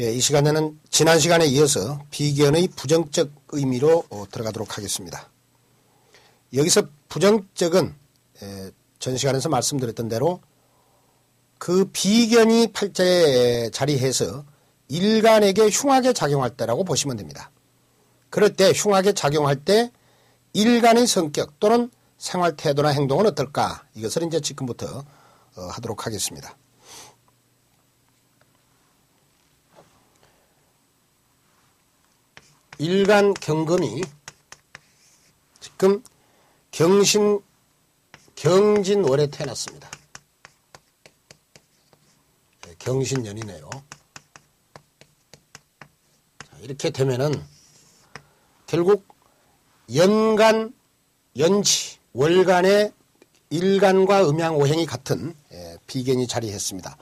예, 이 시간에는 지난 시간에 이어서 비견의 부정적 의미로 들어가도록 하겠습니다. 여기서 부정적은 전 시간에서 말씀드렸던 대로 그 비견이 팔자에 자리해서 일간에게 흉하게 작용할 때라고 보시면 됩니다. 그럴 때 흉하게 작용할 때 일간의 성격 또는 생활 태도나 행동은 어떨까? 이것을 이제 지금부터 하도록 하겠습니다. 일간 경금이 지금 경진월에 태어났습니다. 경신년이네요. 이렇게 되면은 결국 연간, 연치, 월간의 일간과 음양오행이 같은 비견이 자리했습니다.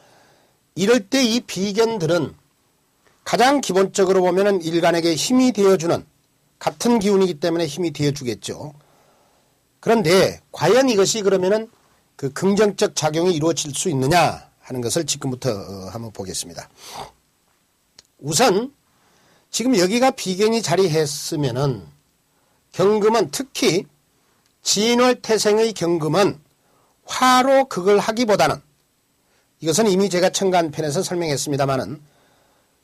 이럴 때 이 비견들은 가장 기본적으로 보면은 일간에게 힘이 되어주는 같은 기운이기 때문에 힘이 되어주겠죠. 그런데 과연 이것이 그러면은 그 긍정적 작용이 이루어질 수 있느냐 하는 것을 지금부터 한번 보겠습니다. 우선 지금 여기가 비견이 자리했으면은 경금은 특히 진월태생의 경금은 화로 극을 하기보다는 이것은 이미 제가 청간 편에서 설명했습니다마는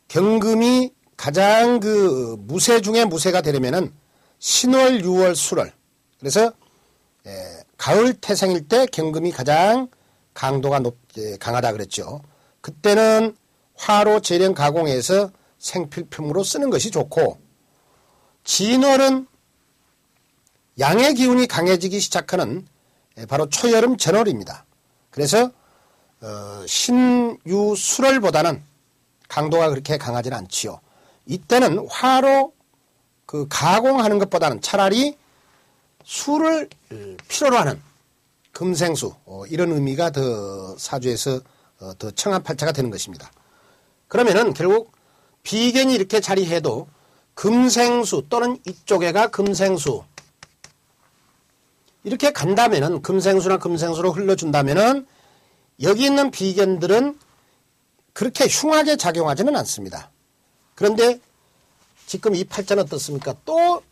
경금이 가장 그 무쇠 중에 무쇠가 되려면은 신월, 유월, 술월. 그래서 가을 태생일 때 경금이 가장 강도가 강하다 그랬죠. 그때는 화로 재련 가공해서 생필품으로 쓰는 것이 좋고, 진월은 양의 기운이 강해지기 시작하는 바로 초여름 전월입니다. 그래서 신유, 술월보다는 강도가 그렇게 강하지는 않지요. 이때는 화로 그 가공하는 것보다는 차라리 수를 필요로 하는 금생수, 이런 의미가 더 사주에서 더 청한 팔자가 되는 것입니다. 그러면은 결국 비견이 이렇게 자리해도 금생수 또는 이쪽에가 금생수 이렇게 간다면은 금생수나 금생수로 흘러준다면은 여기 있는 비견들은 그렇게 흉하게 작용하지는 않습니다. 그런데 지금 이 팔자는 어떻습니까? 또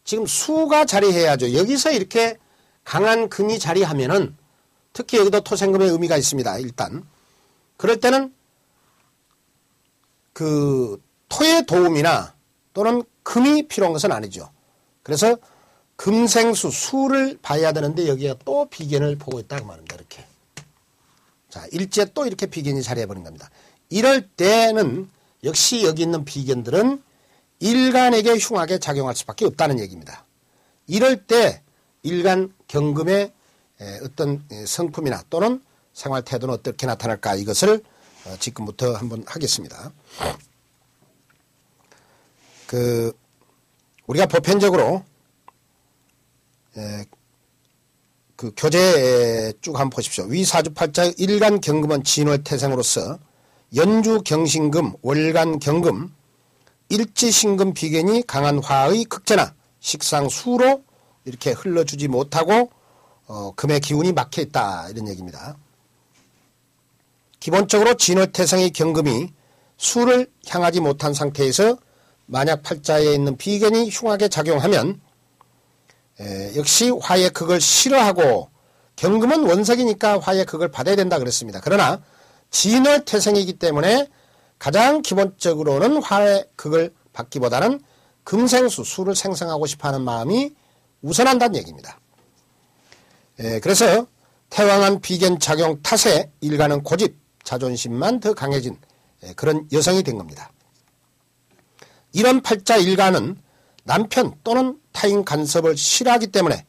지금 수가 자리해야죠. 여기서 이렇게 강한 금이 자리하면은 특히 여기도 토생금의 의미가 있습니다. 일단 그럴 때는 그 토의 도움이나 또는 금이 필요한 것은 아니죠. 그래서 금생수 수를 봐야 되는데 여기가 또 비견을 보고 있다고 말합니다. 이렇게. 자, 일제 또 이렇게 비견이 자리해버린 겁니다. 이럴 때는 역시 여기 있는 비견들은 일간에게 흉하게 작용할 수밖에 없다는 얘기입니다. 이럴 때 일간 경금의 어떤 성품이나 또는 생활 태도는 어떻게 나타날까 이것을 지금부터 한번 하겠습니다. 우리가 보편적으로 그 교재 쭉 한번 보십시오. 위사주팔자의 일간 경금은 진월태생으로서 연주 경신금, 월간 경금, 일지신금 비견이 강한 화의 극제나 식상수로 이렇게 흘러주지 못하고 금의 기운이 막혀있다 이런 얘기입니다. 기본적으로 진월태생의 경금이 수를 향하지 못한 상태에서 만약 팔자에 있는 비견이 흉하게 작용하면 역시 화의 극을 싫어하고 경금은 원석이니까 화의 극을 받아야 된다 그랬습니다. 그러나 진월태생이기 때문에 가장 기본적으로는 화의 극을 받기보다는 금생수, 수를 생성하고 싶어하는 마음이 우선한다는 얘기입니다. 그래서 태왕한 비견 작용 탓에 일간은 고집, 자존심만 더 강해진 그런 여성이 된 겁니다. 이런 팔자 일간은 남편 또는 타인 간섭을 싫어하기 때문에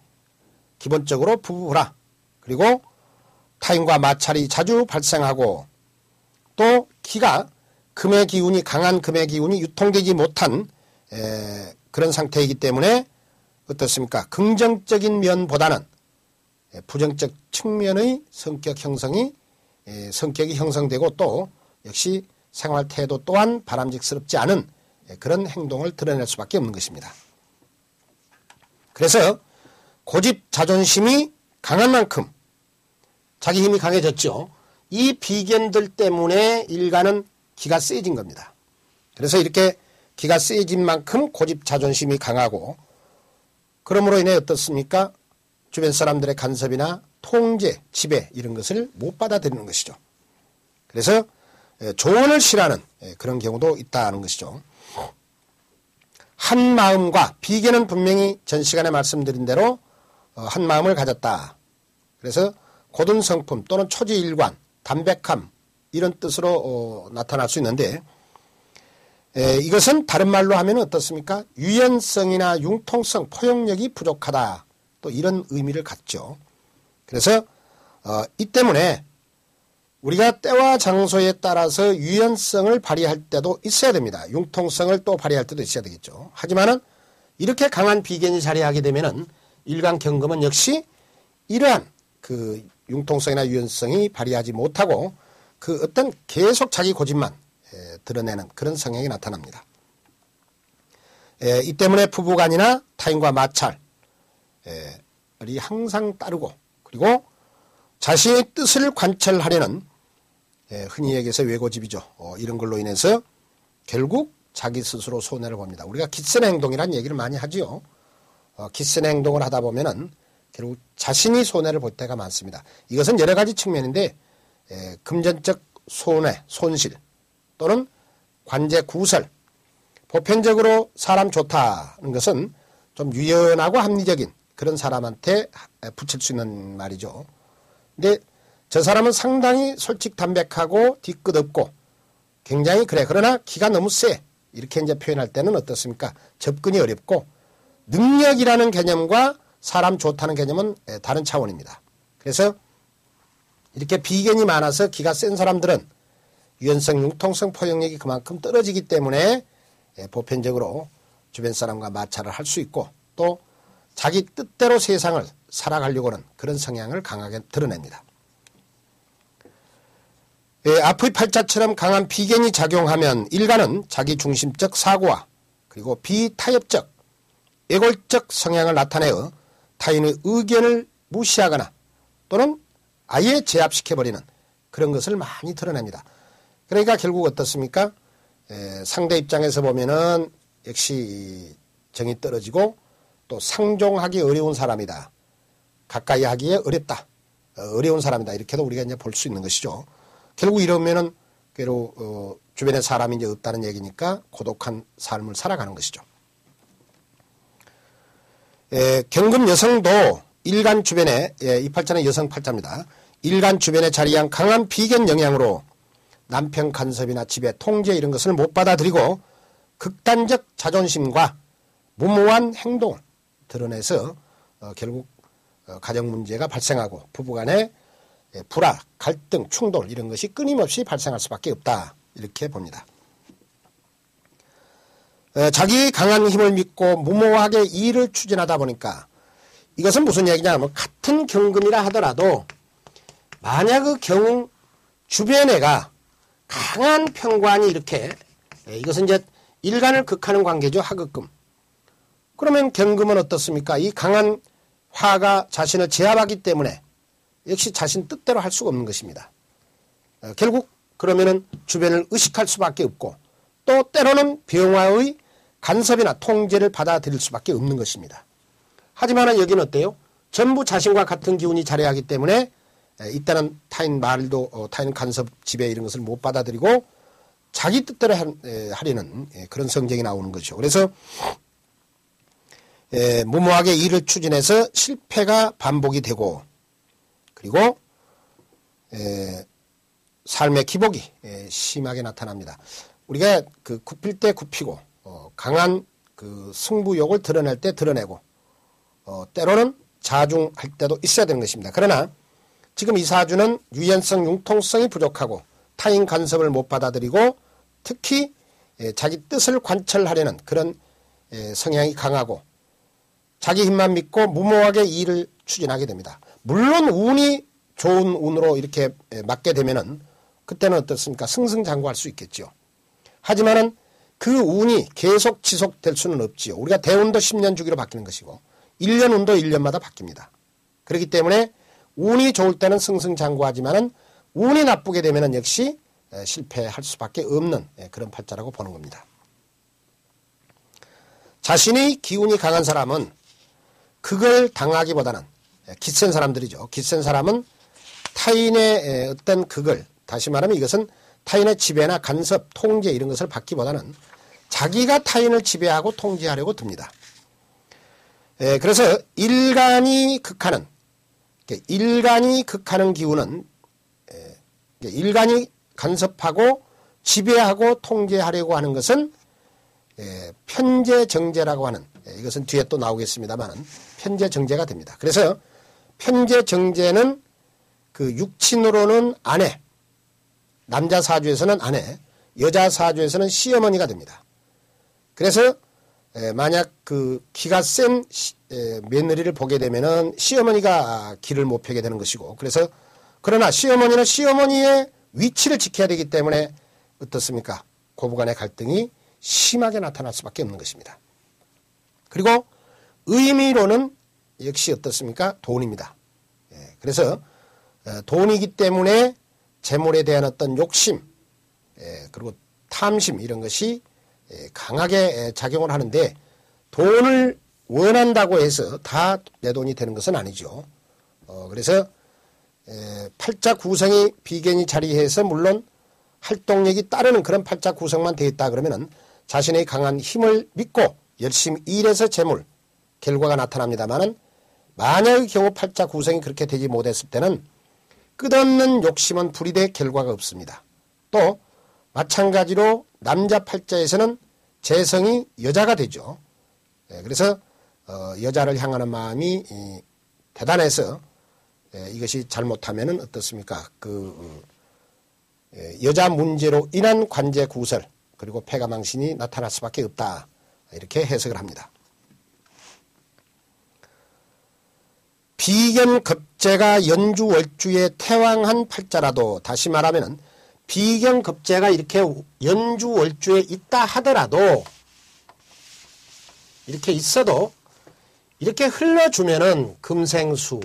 기본적으로 부부불화 그리고 타인과 마찰이 자주 발생하고 또 기가 금의 기운이 강한 금의 기운이 유통되지 못한 그런 상태이기 때문에 어떻습니까? 긍정적인 면보다는 부정적 측면의 성격 형성이 성격이 형성되고 또 역시 생활 태도 또한 바람직스럽지 않은 그런 행동을 드러낼 수밖에 없는 것입니다. 그래서 고집 자존심이 강한 만큼 자기 힘이 강해졌죠. 이 비견들 때문에 일간은 기가 세진 겁니다. 그래서 이렇게 기가 세진 만큼 고집 자존심이 강하고 그러므로 인해 어떻습니까? 주변 사람들의 간섭이나 통제, 지배 이런 것을 못 받아들이는 것이죠. 그래서 조언을 싫어하는 그런 경우도 있다는 것이죠. 한 마음과 비계는 분명히 전 시간에 말씀드린 대로 한 마음을 가졌다. 그래서 고든 성품 또는 초지일관, 담백함 이런 뜻으로 나타날 수 있는데 이것은 다른 말로 하면 어떻습니까? 유연성이나 융통성, 포용력이 부족하다. 또 이런 의미를 갖죠. 그래서 이 때문에 우리가 때와 장소에 따라서 유연성을 발휘할 때도 있어야 됩니다. 융통성을 또 발휘할 때도 있어야 되겠죠. 하지만은 이렇게 강한 비견이 자리하게 되면은 일간경금은 역시 이러한 그 융통성이나 유연성이 발휘하지 못하고 그 어떤 계속 자기 고집만 드러내는 그런 성향이 나타납니다. 이 때문에 부부간이나 타인과 마찰이 항상 따르고 그리고 자신의 뜻을 관철하려는 흔히 얘기해서 외고집이죠. 이런 걸로 인해서 결국 자기 스스로 손해를 봅니다. 우리가 기선의 행동이라는 얘기를 많이 하지요. 기선의 행동을 하다 보면은 결국 자신이 손해를 볼 때가 많습니다. 이것은 여러 가지 측면인데 금전적 손해, 손실 또는 관제 구설, 보편적으로 사람 좋다는 것은 좀 유연하고 합리적인 그런 사람한테 붙일 수 있는 말이죠. 근데 저 사람은 상당히 솔직 담백하고 뒤끝 없고 굉장히 그래. 그러나 기가 너무 세. 이렇게 이제 표현할 때는 어떻습니까? 접근이 어렵고 능력이라는 개념과 사람 좋다는 개념은 다른 차원입니다. 그래서 이렇게 비견이 많아서 기가 센 사람들은 유연성, 융통성, 포용력이 그만큼 떨어지기 때문에 보편적으로 주변 사람과 마찰을 할 수 있고 또 자기 뜻대로 세상을 살아가려고 하는 그런 성향을 강하게 드러냅니다. 앞의 팔자처럼 강한 비견이 작용하면 일간은 자기 중심적 사고와 그리고 비타협적, 애골적 성향을 나타내어 타인의 의견을 무시하거나 또는 아예 제압시켜버리는 그런 것을 많이 드러냅니다. 그러니까 결국 어떻습니까? 상대 입장에서 보면은 역시 정이 떨어지고 또 상종하기 어려운 사람이다. 가까이 하기에 어렵다. 어려운 사람이다. 이렇게도 우리가 이제 볼 수 있는 것이죠. 결국 이러면은 주변에 사람이 이제 없다는 얘기니까 고독한 삶을 살아가는 것이죠. 경금 여성도 일간 주변에 이 팔자는 여성 팔자입니다. 일간 주변에 자리한 강한 비견 영향으로 남편 간섭이나 지배, 통제 이런 것을 못 받아들이고 극단적 자존심과 무모한 행동을 드러내서 결국 가정 문제가 발생하고 부부간에 불화, 갈등, 충돌 이런 것이 끊임없이 발생할 수밖에 없다. 이렇게 봅니다. 자기 강한 힘을 믿고 무모하게 일을 추진하다 보니까 이것은 무슨 얘기냐면 같은 경금이라 하더라도 만약 그 경우 주변에가 강한 평관이 이렇게 이것은 이제 일간을 극하는 관계죠. 하극금. 그러면 경금은 어떻습니까? 이 강한 화가 자신을 제압하기 때문에 역시 자신 뜻대로 할 수가 없는 것입니다. 결국 그러면은 주변을 의식할 수밖에 없고 또 때로는 병화의 간섭이나 통제를 받아들일 수밖에 없는 것입니다. 하지만 여기는 어때요? 전부 자신과 같은 기운이 자리하기 때문에 이때는 타인 말도 타인 간섭 지배 이런 것을 못 받아들이고 자기 뜻대로 하려는 그런 성정이 나오는 거죠. 그래서 무모하게 일을 추진해서 실패가 반복이 되고 그리고 삶의 기복이 심하게 나타납니다. 우리가 그 굽힐 때 굽히고 강한 그 승부욕을 드러낼 때 드러내고 때로는 자중할 때도 있어야 되는 것입니다. 그러나 지금 이 사주는 유연성, 융통성이 부족하고 타인 간섭을 못 받아들이고 특히 자기 뜻을 관철하려는 그런 성향이 강하고 자기 힘만 믿고 무모하게 일을 추진하게 됩니다. 물론 운이 좋은 운으로 이렇게 맞게 되면은 그때는 어떻습니까? 승승장구할 수 있겠죠. 하지만은 그 운이 계속 지속될 수는 없지요. 우리가 대운도 10년 주기로 바뀌는 것이고 1년 운도 1년마다 바뀝니다. 그렇기 때문에 운이 좋을 때는 승승장구하지만은 운이 나쁘게 되면은 역시 실패할 수밖에 없는 그런 팔자라고 보는 겁니다. 자신의 기운이 강한 사람은 그걸 당하기보다는 기센 사람들이죠. 기센 사람은 타인의 어떤 그걸, 다시 말하면 이것은 타인의 지배나 간섭, 통제 이런 것을 받기보다는 자기가 타인을 지배하고 통제하려고 듭니다. 그래서 일간이 극하는 기운은 일간이 간섭하고 지배하고 통제하려고 하는 것은 편재정제라고 하는, 이것은 뒤에 또 나오겠습니다만 편재정제가 됩니다. 그래서 편재정제는 그 육친으로는 아내, 남자 사주에서는 아내, 여자 사주에서는 시어머니가 됩니다. 그래서 만약 그 기가 센 며느리를 보게 되면은 시어머니가 기를 못 펴게 되는 것이고, 그래서 그러나 시어머니는 시어머니의 위치를 지켜야 되기 때문에 어떻습니까? 고부간의 갈등이 심하게 나타날 수밖에 없는 것입니다. 그리고 의미로는 역시 어떻습니까? 돈입니다. 그래서 돈이기 때문에 재물에 대한 어떤 욕심, 그리고 탐심 이런 것이 강하게 작용을 하는데, 돈을 원한다고 해서 다 내 돈이 되는 것은 아니죠. 그래서 팔자 구성이 비견이 자리해서 물론 활동력이 따르는 그런 팔자 구성만 되어 있다 그러면은 자신의 강한 힘을 믿고 열심히 일해서 재물, 결과가 나타납니다만은, 만약의 경우 팔자 구성이 그렇게 되지 못했을 때는 끝없는 욕심은 불이 돼 결과가 없습니다. 또 마찬가지로 남자 팔자에서는 재성이 여자가 되죠. 그래서 여자를 향하는 마음이 대단해서 이것이 잘못하면은 어떻습니까? 여자 문제로 인한 관제 구설, 그리고 폐가망신이 나타날 수밖에 없다, 이렇게 해석을 합니다. 비견급제가 연주월주에 태왕한 팔자라도, 다시 말하면은 비견급제가 이렇게 연주월주에 있다 하더라도, 이렇게 있어도 이렇게 흘러주면은 금생수,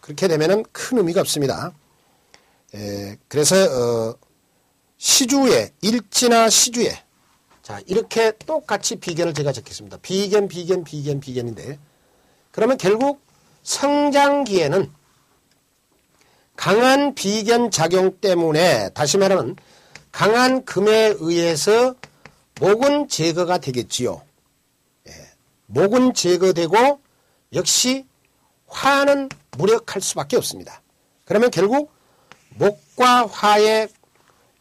그렇게 되면은 큰 의미가 없습니다. 그래서 시주에, 일지나 시주에, 자 이렇게 똑같이 비견을 제가 적겠습니다. 비견인데, 그러면 결국 성장기에는 강한 비견 작용 때문에, 다시 말하면 강한 금에 의해서 목은 제거가 되겠지요. 목은 제거되고 역시 화는 무력할 수밖에 없습니다. 그러면 결국 목과 화에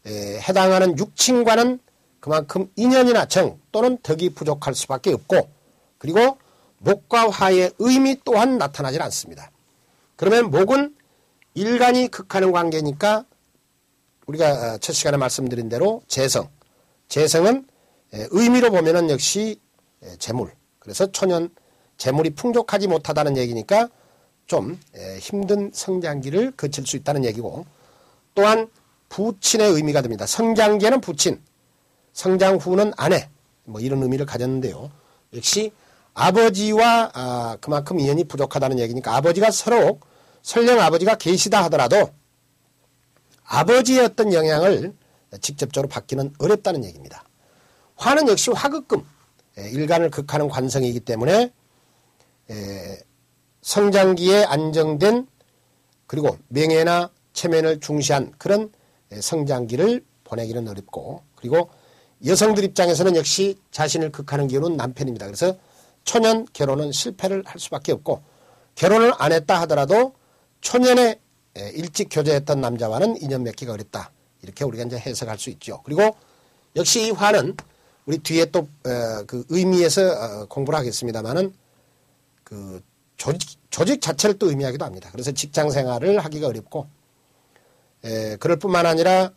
해당하는 육친과는 그만큼 인연이나 정 또는 덕이 부족할 수밖에 없고, 그리고 목과 화의 의미 또한 나타나질 않습니다. 그러면 목은 일간이 극하는 관계니까 우리가 첫 시간에 말씀드린 대로 재성은 의미로 보면은 역시 재물, 그래서 초년 재물이 풍족하지 못하다는 얘기니까 좀 힘든 성장기를 거칠 수 있다는 얘기고, 또한 부친의 의미가 됩니다. 성장기에는 부친, 성장 후는 아내, 뭐 이런 의미를 가졌는데요. 역시 아버지와 그만큼 인연이 부족하다는 얘기니까, 아버지가 설령 아버지가 계시다 하더라도 아버지의 어떤 영향을 직접적으로 받기는 어렵다는 얘기입니다. 화는 역시 화극금, 일간을 극하는 관성이기 때문에 성장기에 안정된, 그리고 명예나 체면을 중시한 그런 성장기를 보내기는 어렵고, 그리고 여성들 입장에서는 역시 자신을 극하는 기운은 남편입니다. 그래서 초년 결혼은 실패를 할 수밖에 없고, 결혼을 안 했다 하더라도 초년에 일찍 교제했던 남자와는 인연 맺기가 어렵다, 이렇게 우리가 이제 해석할 수 있죠. 그리고 역시 이 화는 우리 뒤에 또 그 의미에서 공부를 하겠습니다만은 그 조직 자체를 또 의미하기도 합니다. 그래서 직장 생활을 하기가 어렵고, 그럴 뿐만 아니라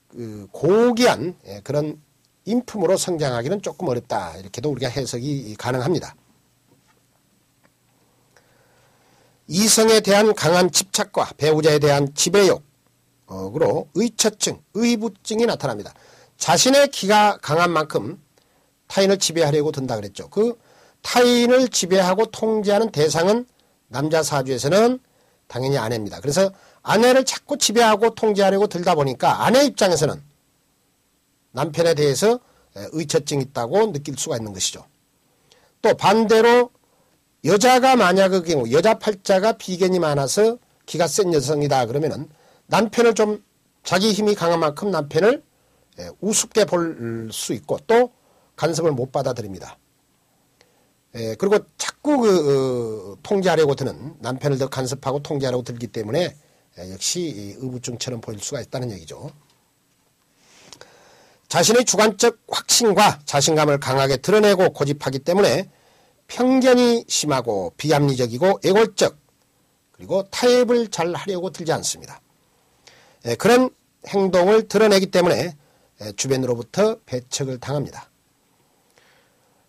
그 고귀한 그런 인품으로 성장하기는 조금 어렵다, 이렇게도 우리가 해석이 가능합니다. 이성에 대한 강한 집착과 배우자에 대한 지배욕으로 의처증, 의부증이 나타납니다. 자신의 기가 강한 만큼 타인을 지배하려고 든다 그랬죠. 그 타인을 지배하고 통제하는 대상은 남자 사주에서는 당연히 아내입니다. 그래서 아내를 자꾸 지배하고 통제하려고 들다 보니까 아내 입장에서는 남편에 대해서 의처증이 있다고 느낄 수가 있는 것이죠. 또 반대로 여자가 만약의 경우 여자 팔자가 비견이 많아서 기가 센 여성이다 그러면은 남편을 좀 자기 힘이 강한 만큼 남편을 우습게 볼 수 있고 또 간섭을 못 받아들입니다. 그리고 자꾸 통제하려고 드는 남편을 더 간섭하고 통제하려고 들기 때문에 역시 의부증처럼 보일 수가 있다는 얘기죠. 자신의 주관적 확신과 자신감을 강하게 드러내고 고집하기 때문에 편견이 심하고 비합리적이고 애골적 그리고 타협을 잘 하려고 들지 않습니다. 그런 행동을 드러내기 때문에 주변으로부터 배척을 당합니다.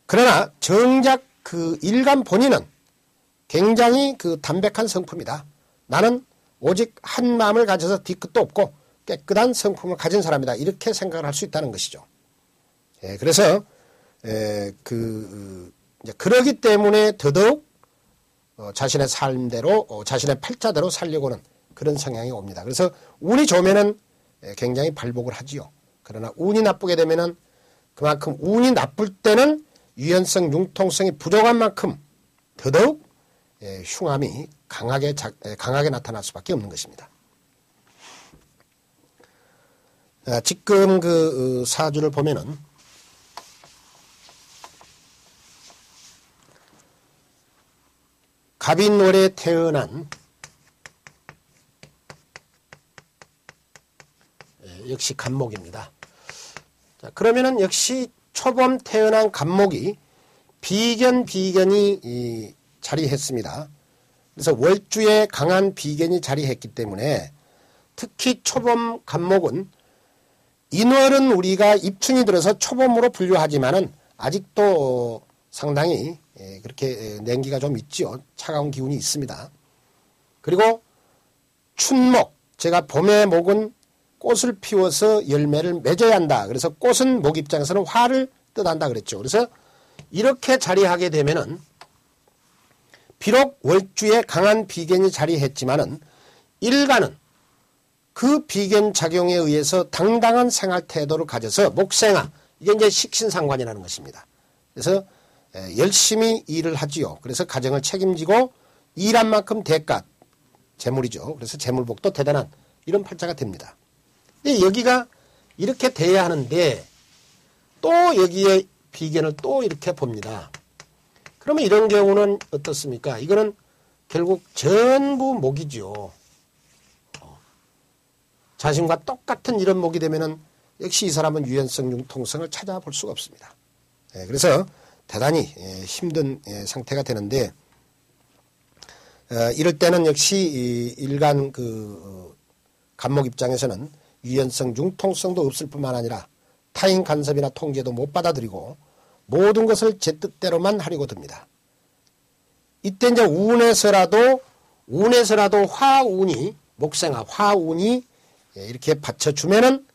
그러나 정작 그 일간 본인은 굉장히 그 담백한 성품이다. 나는 오직 한 마음을 가져서 뒤끝도 없고 깨끗한 성품을 가진 사람이다. 이렇게 생각을 할 수 있다는 것이죠. 그래서 그러기 때문에 더더욱 자신의 삶대로 자신의 팔자대로 살려고 하는 그런 성향이 옵니다. 그래서 운이 좋으면은 굉장히 발복을 하지요. 그러나 운이 나쁘게 되면은 그만큼 운이 나쁠 때는 유연성, 융통성이 부족한 만큼 더더욱 흉함이 강하게 나타날 수밖에 없는 것입니다. 지금 그 사주를 보면은 갑인월에 태어난 역시 갑목입니다. 자, 그러면은 역시 초범 태어난 갑목이 비견이 자리했습니다. 그래서 월주에 강한 비견이 자리했기 때문에 특히 초범 갑목은 인월은 우리가 입춘이 들어서 초범으로 분류하지만은 아직도 상당히 그렇게 냉기가 좀 있지요. 차가운 기운이 있습니다. 그리고 춘목, 제가 봄의 목은 꽃을 피워서 열매를 맺어야 한다. 그래서 꽃은 목 입장에서는 화를 뜻한다 그랬죠. 그래서 이렇게 자리하게 되면은 비록 월주에 강한 비견이 자리했지만은 일간은 그 비견 작용에 의해서 당당한 생활 태도를 가져서 목생아, 이게 이제 식신상관이라는 것입니다. 그래서 열심히 일을 하지요. 그래서 가정을 책임지고 일한 만큼 대가, 재물이죠. 그래서 재물복도 대단한 이런 팔자가 됩니다. 근데 여기가 이렇게 돼야 하는데 또 여기에 비견을 또 이렇게 봅니다. 그러면 이런 경우는 어떻습니까? 이거는 결국 전부 목이죠. 자신과 똑같은 이런 목이 되면은 역시 이 사람은 유연성, 융통성을 찾아볼 수가 없습니다. 그래서 대단히 힘든 상태가 되는데 이럴 때는 역시 일간 그 갑목 입장에서는 유연성, 융통성도 없을 뿐만 아니라 타인 간섭이나 통제도 못 받아들이고 모든 것을 제 뜻대로만 하려고 듭니다. 이때 이제 운에서라도 화운이 목생화 화운이 이렇게 받쳐주면은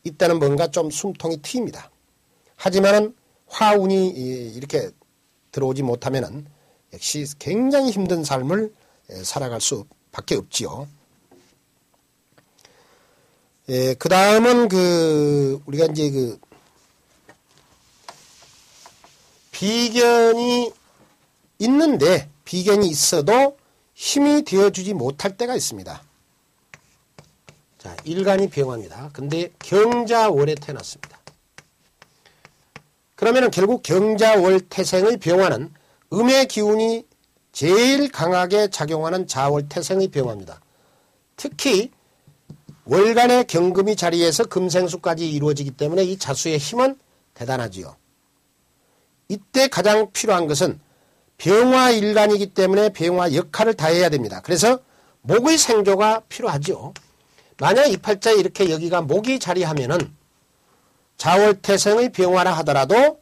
이때는 뭔가 좀 숨통이 트입니다. 하지만은 화운이 이렇게 들어오지 못하면은 역시 굉장히 힘든 삶을 살아갈 수밖에 없지요. 그 다음은 우리가 이제 비견이 있는데 비견이 있어도 힘이 되어주지 못할 때가 있습니다. 자, 일간이 병화입니다. 근데 경자월에 태어났습니다. 그러면은 결국 경자월 태생의 병화는 음의 기운이 제일 강하게 작용하는 자월 태생의 병화입니다. 특히 월간의 경금이 자리에서 금생수까지 이루어지기 때문에 이 자수의 힘은 대단하지요. 이때 가장 필요한 것은 병화 일간이기 때문에 병화 역할을 다해야 됩니다. 그래서 목의 생조가 필요하죠. 만약 이 팔자에 이렇게 여기가 목이 자리하면은 자월태생의 병화라 하더라도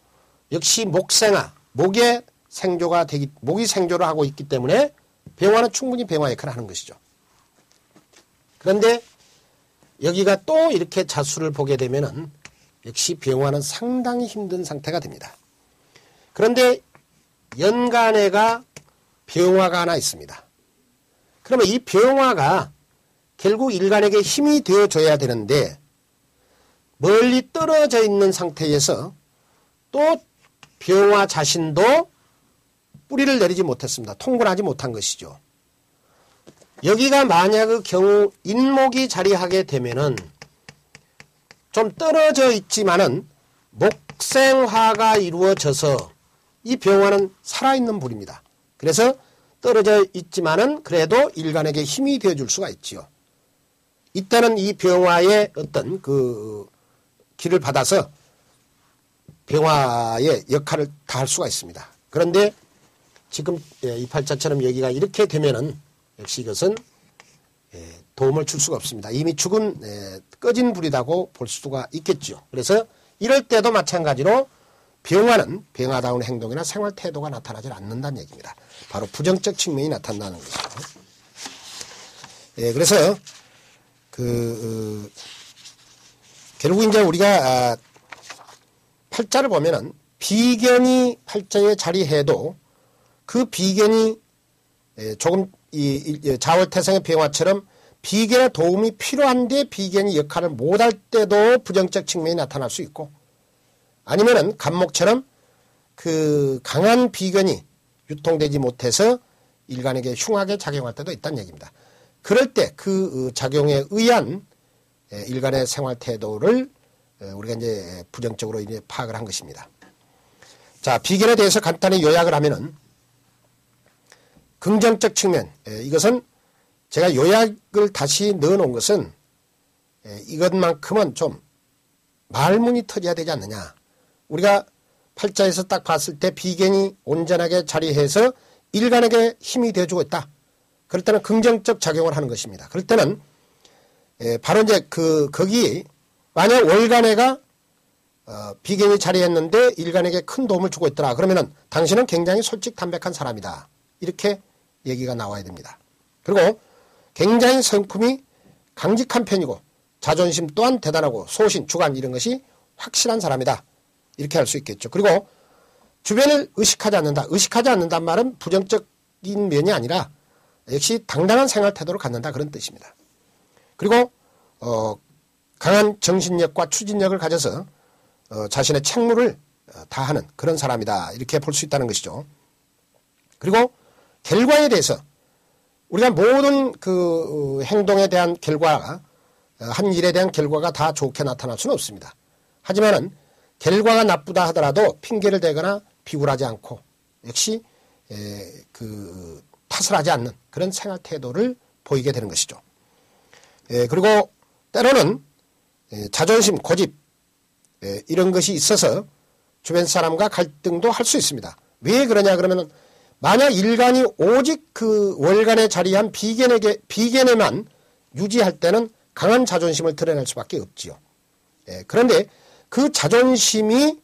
역시 목생화, 목이 생조를 하고 있기 때문에 병화는 충분히 병화 역할을 하는 것이죠. 그런데 여기가 또 이렇게 자수를 보게 되면은 역시 병화는 상당히 힘든 상태가 됩니다. 그런데 연간에가 병화가 하나 있습니다. 그러면 이 병화가 결국 일간에게 힘이 되어줘야 되는데 멀리 떨어져 있는 상태에서 또 병화 자신도 뿌리를 내리지 못했습니다. 통근하지 못한 것이죠. 여기가 만약 그 경우 인목이 자리하게 되면은 좀 떨어져 있지만은 목생화가 이루어져서 이 병화는 살아있는 불입니다. 그래서 떨어져 있지만은 그래도 일간에게 힘이 되어줄 수가 있지요. 이때는 이 병화의 어떤 그 길을 받아서 병화의 역할을 다할 수가 있습니다. 그런데 지금 이 팔자처럼 여기가 이렇게 되면은 역시 이것은 도움을 줄 수가 없습니다. 이미 죽은 꺼진 불이라고 볼 수가 있겠죠. 그래서 이럴 때도 마찬가지로 병화는 병화다운 행동이나 생활 태도가 나타나지 않는다는 얘기입니다. 바로 부정적 측면이 나타나는 것이죠. 그래서 결국 이제 우리가 팔자를 보면은 비견이 팔자에 자리해도 그 비견이 조금 이 자월태생의 병화처럼 비견의 도움이 필요한데 비견이 역할을 못할 때도 부정적 측면이 나타날 수 있고, 아니면은 간목처럼 그 강한 비견이 유통되지 못해서 일간에게 흉하게 작용할 때도 있다는 얘기입니다. 그럴 때 그 작용에 의한 일간의 생활 태도를 우리가 이제 부정적으로 이제 파악을 한 것입니다. 자, 비견에 대해서 간단히 요약을 하면은 긍정적 측면, 이것은 제가 요약을 다시 넣어 놓은 것은 이것만큼은 좀 말문이 터져야 되지 않느냐. 우리가 팔자에서 딱 봤을 때 비견이 온전하게 자리해서 일간에게 힘이 되어주고 있다. 그럴 때는 긍정적 작용을 하는 것입니다. 그럴 때는 바로 이제 거기 만약 월간에가 비견이 자리했는데 일간에게 큰 도움을 주고 있더라. 그러면은 당신은 굉장히 솔직 담백한 사람이다. 이렇게 얘기가 나와야 됩니다. 그리고 굉장히 성품이 강직한 편이고 자존심 또한 대단하고 소신, 주관 이런 것이 확실한 사람이다. 이렇게 할 수 있겠죠. 그리고 주변을 의식하지 않는다. 의식하지 않는다는 말은 부정적인 면이 아니라 역시 당당한 생활 태도를 갖는다. 그런 뜻입니다. 그리고 강한 정신력과 추진력을 가져서 자신의 책무를 다하는 그런 사람이다. 이렇게 볼 수 있다는 것이죠. 그리고 결과에 대해서 우리가 모든 그 행동에 대한 결과가 한 일에 대한 결과가 다 좋게 나타날 수는 없습니다. 하지만은 결과가 나쁘다 하더라도 핑계를 대거나 비굴하지 않고 역시 탓을 하지 않는 그런 생활 태도를 보이게 되는 것이죠. 그리고 때로는 자존심, 고집 이런 것이 있어서 주변 사람과 갈등도 할 수 있습니다. 왜 그러냐 그러면은 만약 일간이 오직 그 월간에 자리한 비견에만 유지할 때는 강한 자존심을 드러낼 수밖에 없지요. 그런데 그 자존심이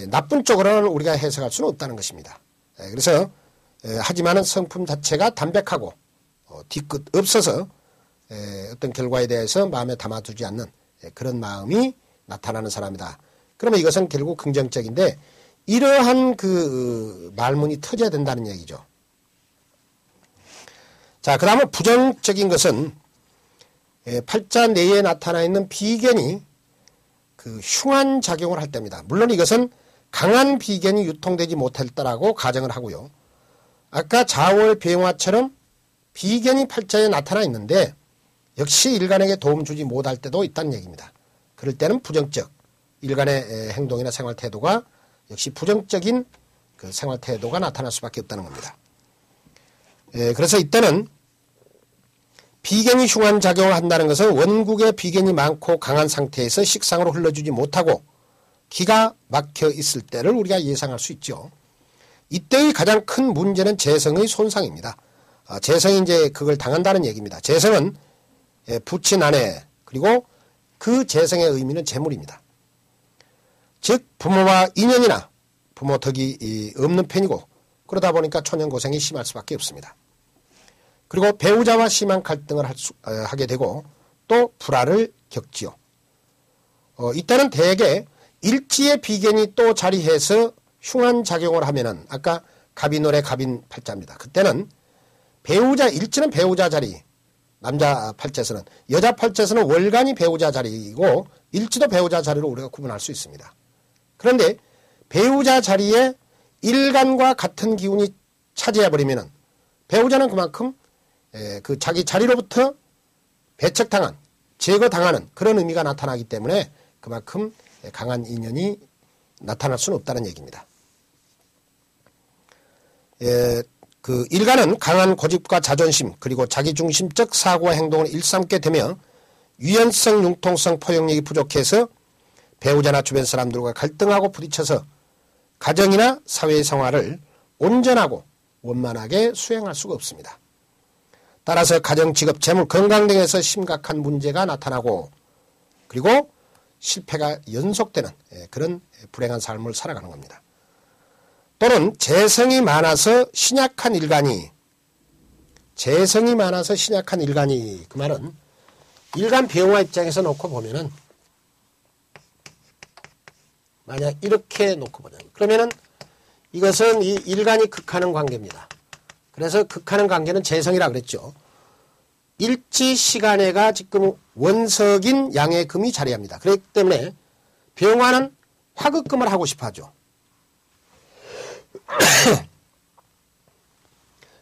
나쁜 쪽으로는 우리가 해석할 수는 없다는 것입니다. 그래서 하지만은 성품 자체가 담백하고 뒤끝 없어서 어떤 결과에 대해서 마음에 담아두지 않는 그런 마음이 나타나는 사람이다. 그러면 이것은 결국 긍정적인데 이러한 그 말문이 터져야 된다는 얘기죠. 자, 그 다음은 부정적인 것은 팔자 내에 나타나 있는 비견이 그 흉한 작용을 할 때입니다. 물론 이것은 강한 비견이 유통되지 못했다라고 가정을 하고요. 아까 자월 병화처럼 비견이 팔자에 나타나 있는데 역시 일간에게 도움 주지 못할 때도 있다는 얘기입니다. 그럴 때는 부정적, 일간의 행동이나 생활 태도가 역시 부정적인 그 생활 태도가 나타날 수밖에 없다는 겁니다. 그래서 이때는 비견이 흉한 작용을 한다는 것은 원국에 비견이 많고 강한 상태에서 식상으로 흘러주지 못하고 기가 막혀 있을 때를 우리가 예상할 수 있죠. 이때의 가장 큰 문제는 재성의 손상입니다. 재성이 이제 그걸 당한다는 얘기입니다. 재성은 부친 아내 그리고 그 재성의 의미는 재물입니다. 즉 부모와 인연이나 부모 덕이 없는 편이고 그러다 보니까 초년 고생이 심할 수밖에 없습니다. 그리고 배우자와 심한 갈등을 하게 되고 또 불화를 겪지요. 이때는 대개 일지의 비견이 또 자리해서 흉한 작용을 하면은 아까 갑인월의 갑인 팔자입니다. 그때는 배우자, 일지는 배우자 자리, 남자 팔자에서는. 여자 팔자에서는 월간이 배우자 자리이고 일지도 배우자 자리로 우리가 구분할 수 있습니다. 그런데 배우자 자리에 일간과 같은 기운이 차지해버리면은 배우자는 그만큼 그 자기 자리로부터 배척당한, 제거당하는 그런 의미가 나타나기 때문에 그만큼 강한 인연이 나타날 수는 없다는 얘기입니다. 그 일간은 강한 고집과 자존심 그리고 자기중심적 사고와 행동을 일삼게 되며 유연성, 융통성, 포용력이 부족해서 배우자나 주변 사람들과 갈등하고 부딪혀서 가정이나 사회의 생활을 온전하고 원만하게 수행할 수가 없습니다. 따라서 가정, 직업, 재물, 건강 등에서 심각한 문제가 나타나고 그리고 실패가 연속되는 그런 불행한 삶을 살아가는 겁니다. 또는 재성이 많아서 신약한 일간이, 재성이 많아서 신약한 일간이, 그 말은 일간 배우와 입장에서 놓고 보면은 만약 이렇게 놓고 보자. 그러면은 이것은 이 일간이 극하는 관계입니다. 그래서 극하는 관계는 재성이라 그랬죠. 일지 시간에가 지금 원석인 양의 금이 자리합니다. 그렇기 때문에 병화는 화극금을 하고 싶어 하죠.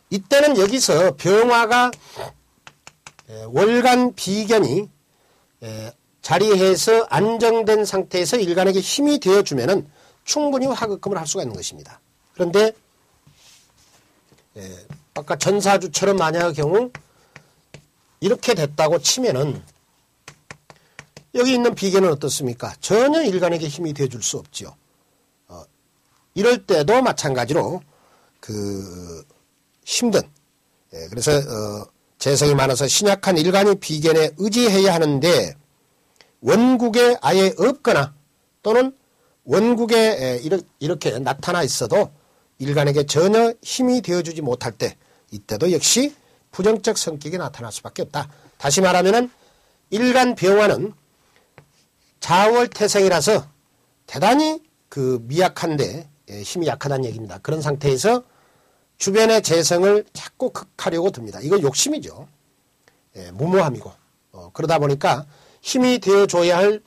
이때는 여기서 병화가 월간 비견이 자리해서 안정된 상태에서 일간에게 힘이 되어주면은 충분히 화극금을 할 수가 있는 것입니다. 그런데 아까 전사주처럼 만약의 경우 이렇게 됐다고 치면은 여기 있는 비견은 어떻습니까? 전혀 일간에게 힘이 되어줄 수 없지요. 이럴 때도 마찬가지로 그 힘든, 그래서 재성이 많아서 신약한 일간이 비견에 의지해야 하는데 원국에 아예 없거나 또는 원국에 이렇게 나타나 있어도 일간에게 전혀 힘이 되어주지 못할 때 이때도 역시 부정적 성격이 나타날 수밖에 없다. 다시 말하면은 일간 병화는 자월태생이라서 대단히 그 미약한데 힘이 약하다는 얘기입니다. 그런 상태에서 주변의 재성을 자꾸 극하려고 듭니다. 이거 욕심이죠. 무모함이고. 그러다 보니까 힘이 되어줘야 할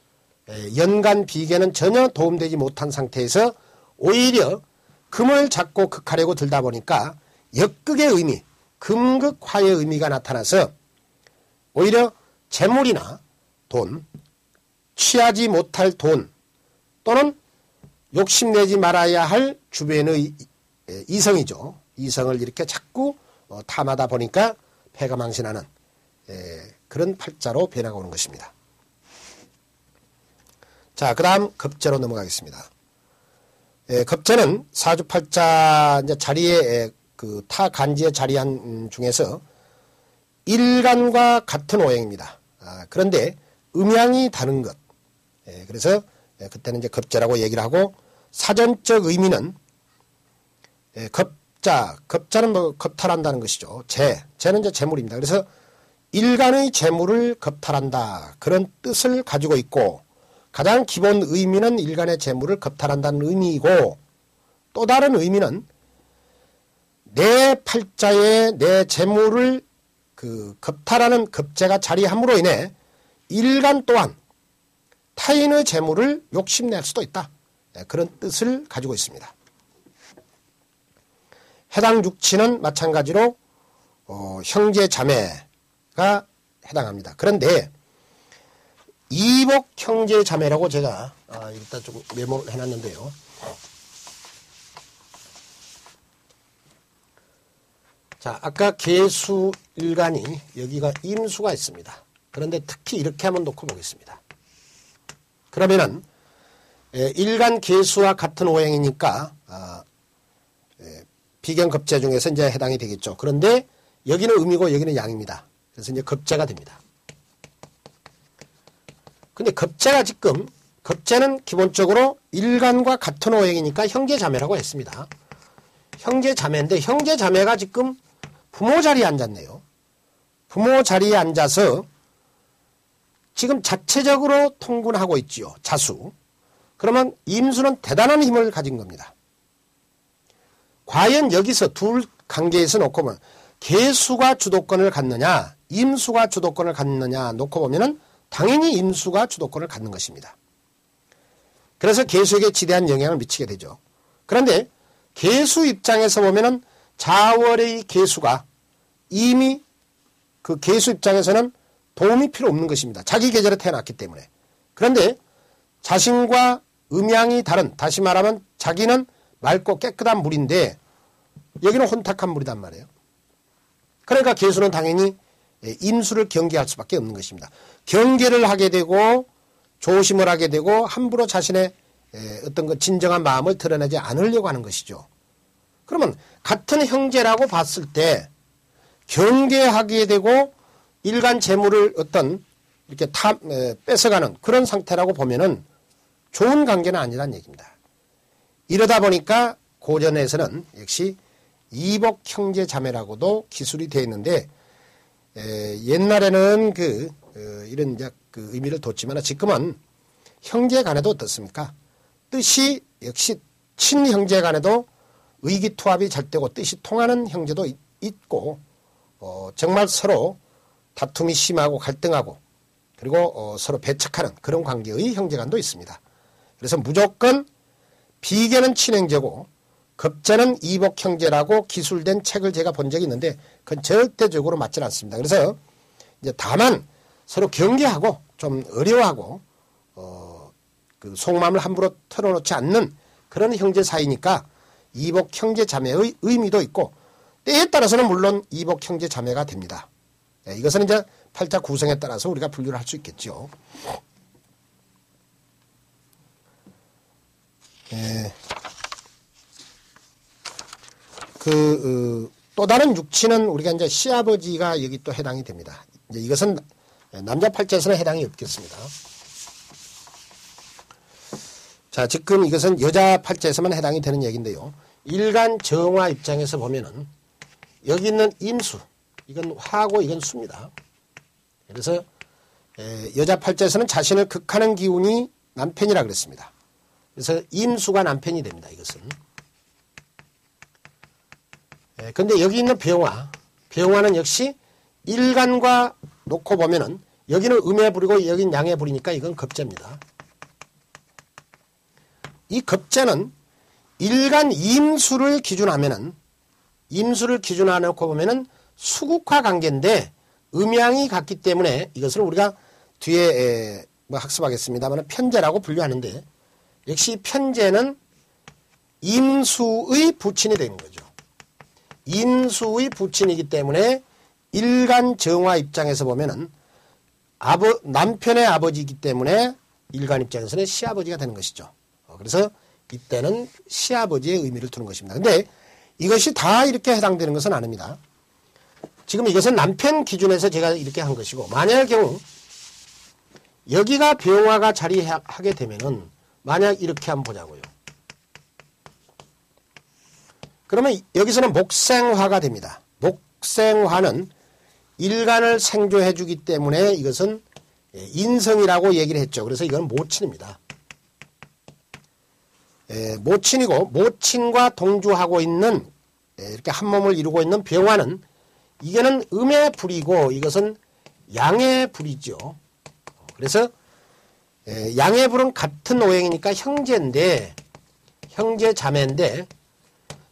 연간 비계는 전혀 도움되지 못한 상태에서 오히려 금을 잡고 극하려고 들다 보니까 역극의 의미, 금극화의 의미가 나타나서 오히려 재물이나 돈, 취하지 못할 돈 또는 욕심내지 말아야 할 주변의 이성이죠. 이성을 이렇게 자꾸 탐하다 보니까 패가 망신하는 그런 팔자로 변화가 오는 것입니다. 자, 그 다음 겁재로 넘어가겠습니다. 겁재는 사주팔자 이제 자리에 그 타 간지에 자리한 중에서 일간과 같은 오행입니다. 그런데 음양이 다른 것. 그래서 그때는 이제 겁재라고 얘기를 하고 사전적 의미는 겁자는 뭐 겁탈한다는 것이죠. 재는 이제 재물입니다. 그래서 일간의 재물을 겁탈한다. 그런 뜻을 가지고 있고 가장 기본 의미는 일간의 재물을 겁탈한다는 의미이고 또 다른 의미는 내 팔자에 내 재물을 그 겁탈하는 겁재가 자리함으로 인해 일간 또한 타인의 재물을 욕심낼 수도 있다. 그런 뜻을 가지고 있습니다. 해당 육치는 마찬가지로 형제 자매가 해당합니다. 그런데 이복 형제 자매라고 제가 일단 조금 메모를 해놨는데요. 자, 아까 계수 일간이 여기가 임수가 있습니다. 그런데 특히 이렇게 한번 놓고 보겠습니다. 그러면은 일간 계수와 같은 오행이니까 비견겁재 중에서 이제 해당이 되겠죠. 그런데 여기는 음이고 여기는 양입니다. 그래서 이제 겁재가 됩니다. 근데 겁재는 기본적으로 일간과 같은 오행이니까 형제자매라고 했습니다. 형제자매인데 형제자매가 지금 부모 자리에 앉았네요. 부모 자리에 앉아서 지금 자체적으로 통분하고 있지요. 자수. 그러면 임수는 대단한 힘을 가진 겁니다. 과연 여기서 둘 관계에서 놓고 보면 계수가 주도권을 갖느냐, 임수가 주도권을 갖느냐 놓고 보면은 당연히 임수가 주도권을 갖는 것입니다. 그래서 계수에게 지대한 영향을 미치게 되죠. 그런데 계수 입장에서 보면은 자월의 계수가 이미 그 계수 입장에서는 도움이 필요 없는 것입니다. 자기 계절에 태어났기 때문에. 그런데 자신과 음양이 다른, 다시 말하면 자기는 맑고 깨끗한 물인데 여기는 혼탁한 물이단 말이에요. 그러니까 계수는 당연히 임수를 경계할 수밖에 없는 것입니다. 경계를 하게 되고 조심을 하게 되고 함부로 자신의 어떤 그 진정한 마음을 드러내지 않으려고 하는 것이죠. 그러면 같은 형제라고 봤을 때 경계하게 되고 일간 재물을 어떤 이렇게 뺏어가는 그런 상태라고 보면은 좋은 관계는 아니란 얘기입니다. 이러다 보니까 고전에서는 역시 이복 형제 자매라고도 기술이 되어 있는데 옛날에는 이런 그 의미를 뒀지만 지금은 형제 간에도 어떻습니까? 뜻이 역시 친형제 간에도 의기투합이 잘 되고 뜻이 통하는 형제도 있고 정말 서로 다툼이 심하고 갈등하고 그리고 서로 배척하는 그런 관계의 형제간도 있습니다. 그래서 무조건 비계는 친형제고 급제는 이복 형제라고 기술된 책을 제가 본 적이 있는데 그건 절대적으로 맞지는 않습니다. 그래서 이제 다만 서로 경계하고 좀 어려워하고 그 속마음을 함부로 털어놓지 않는 그런 형제 사이니까 이복 형제 자매의 의미도 있고 때에 따라서는 물론 이복 형제 자매가 됩니다. 이것은 이제 팔자 구성에 따라서 우리가 분류를 할 수 있겠죠. 또 다른 육친은 우리가 이제 시아버지가 여기 또 해당이 됩니다. 이제 이것은 남자 팔자에서는 해당이 없겠습니다. 자, 지금 이것은 여자 팔자에서만 해당이 되는 얘기인데요. 일간 정화 입장에서 보면은 여기 있는 임수, 이건 화고 이건 수입니다. 그래서 여자 팔자에서는 자신을 극하는 기운이 남편이라 그랬습니다. 그래서 임수가 남편이 됩니다. 이것은. 근데 여기 있는 병화는 역시 일간과 놓고 보면은 여기는 음에 불이고 여기는 양에 불이니까 이건 겁재입니다. 이 겁재는 일간 임수를 기준하면은 임수를 기준하놓고 보면은 수국화 관계인데 음양이 같기 때문에 이것을 우리가 뒤에 학습하겠습니다만 편재라고 분류하는데 역시 편재는 임수의 부친이 되는 거죠. 임수의 부친이기 때문에 일간 정화 입장에서 보면은 남편의 아버지이기 때문에 일간 입장에서는 시아버지가 되는 것이죠. 그래서 이때는 시아버지의 의미를 두는 것입니다. 근데 이것이 다 이렇게 해당되는 것은 아닙니다. 지금 이것은 남편 기준에서 제가 이렇게 한 것이고 만약의 경우 여기가 병화가 자리하게 되면은 만약 이렇게 한번 보자고요. 그러면 여기서는 목생화가 됩니다. 목생화는 일간을 생조해 주기 때문에 이것은 인성이라고 얘기를 했죠. 그래서 이건 모친입니다. 모친이고 모친과 동주하고 있는 이렇게 한 몸을 이루고 있는 병화는 이게는 음의 불이고 이것은 양의 불이죠. 그래서 양의 불은 같은 오행이니까 형제 자매인데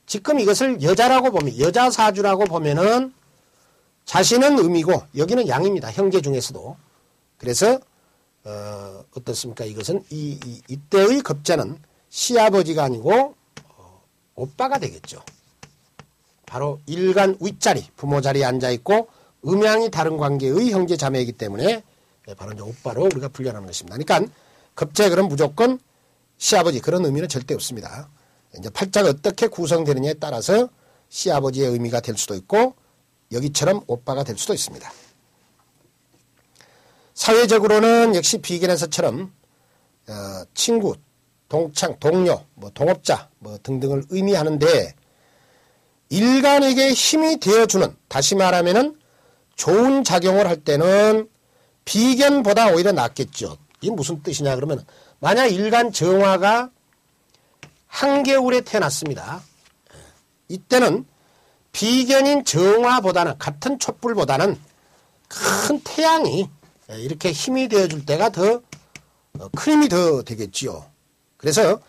지금 이것을 여자라고 보면 여자 사주라고 보면은 자신은 음이고 여기는 양입니다. 형제 중에서도. 그래서 어떻습니까? 이것은 이때의 겁재는 시아버지가 아니고 오빠가 되겠죠. 바로 일간 윗자리 부모 자리에 앉아있고 음양이 다른 관계의 형제 자매이기 때문에 바로 이제 오빠로 우리가 분류하는 것입니다. 그러니까 겁재 그럼 무조건 시아버지 그런 의미는 절대 없습니다. 이제 팔자가 어떻게 구성되느냐에 따라서 시아버지의 의미가 될 수도 있고 여기처럼 오빠가 될 수도 있습니다. 사회적으로는 역시 비견에서처럼 친구, 동창, 동료, 동업자 등등을 의미하는데 일간에게 힘이 되어주는 다시 말하면은 좋은 작용을 할 때는 비견보다 오히려 낫겠죠. 이게 무슨 뜻이냐 그러면 만약 일간 정화가 한겨울에 태어났습니다. 이때는 비견인 정화보다는, 같은 촛불보다는 큰 태양이 이렇게 힘이 되어줄 때가 더 큰 힘이 더 되겠지요. 그래서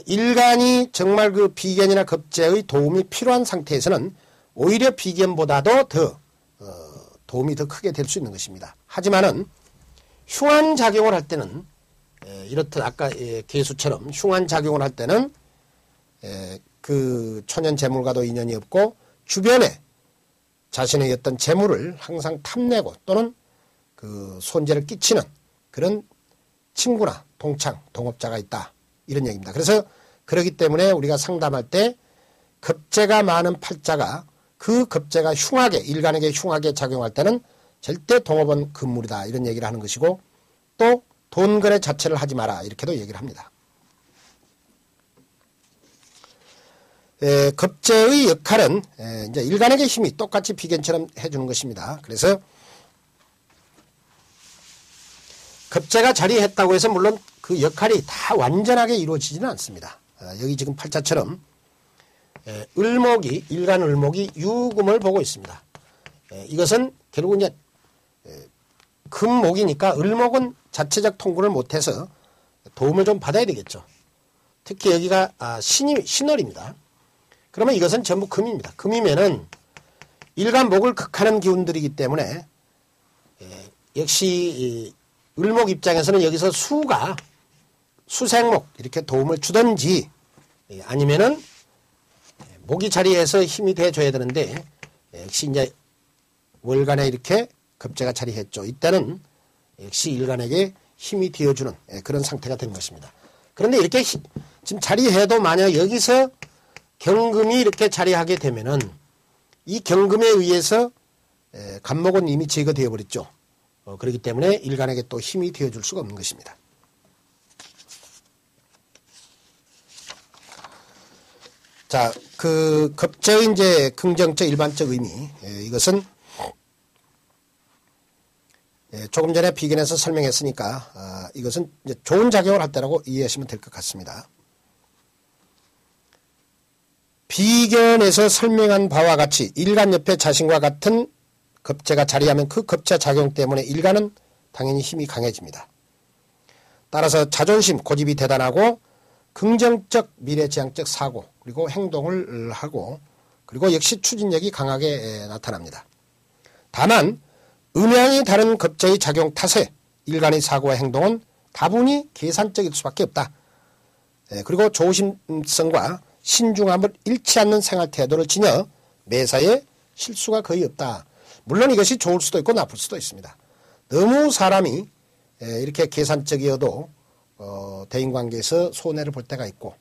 일간이 정말 그 비견이나 겁재의 도움이 필요한 상태에서는 오히려 비견보다도 더 도움이 더 크게 될 수 있는 것입니다. 하지만은 흉환작용을 할 때는 이렇듯 아까 개수처럼 흉환작용을 할 때는 그 초년 재물과도 인연이 없고 주변에 자신의 어떤 재물을 항상 탐내고 또는 그 손재를 끼치는 그런 친구나 동창, 동업자가 있다. 이런 얘기입니다. 그래서 그렇기 때문에 우리가 상담할 때 겁재가 많은 팔자가 그 겁재가 흉하게, 일간에게 흉하게 작용할 때는 절대 동업은 금물이다. 이런 얘기를 하는 것이고 또 돈 거래 자체를 하지 마라. 이렇게도 얘기를 합니다. 겁재의 역할은 이제 일간에게 힘이 똑같이 비견처럼 해주는 것입니다. 그래서 겁재가 자리했다고 해서 물론 그 역할이 다 완전하게 이루어지지는 않습니다. 여기 지금 팔자처럼 을목이, 일간 을목이 유금을 보고 있습니다. 이것은 결국 이제 금목이니까 을목은 자체적 통구를 못해서 도움을 좀 받아야 되겠죠. 특히 여기가 신월입니다. 그러면 이것은 전부 금입니다. 금이면은 일간 목을 극하는 기운들이기 때문에 역시 을목 입장에서는 여기서 수가 수생목 이렇게 도움을 주든지 아니면은 목이 자리해서 힘이 돼줘야 되는데 역시 이제 월간에 이렇게 겁재가 자리했죠. 이때는 역시 일간에게 힘이 되어주는 그런 상태가 된 것입니다. 그런데 이렇게 지금 자리해도 만약 여기서 경금이 이렇게 자리하게 되면은 이 경금에 의해서 간목은 이미 제거되어 버렸죠. 그렇기 때문에 일간에게 또 힘이 되어줄 수가 없는 것입니다. 자, 그 겁재의 이제 긍정적 일반적 의미, 이것은 조금 전에 비견에서 설명했으니까 이것은 이제 좋은 작용을 할 때라고 이해하시면 될 것 같습니다. 비견에서 설명한 바와 같이 일간 옆에 자신과 같은 겁재가 자리하면 그 겁재 작용 때문에 일간은 당연히 힘이 강해집니다. 따라서 자존심, 고집이 대단하고 긍정적 미래지향적 사고 그리고 행동을 하고 그리고 역시 추진력이 강하게 나타납니다. 다만 음양이 다른 겁재의 작용 탓에 일간의 사고와 행동은 다분히 계산적일 수밖에 없다. 그리고 조심성과 신중함을 잃지 않는 생활 태도를 지녀 매사에 실수가 거의 없다. 물론 이것이 좋을 수도 있고 나쁠 수도 있습니다. 너무 사람이 이렇게 계산적이어도 대인관계에서 손해를 볼 때가 있고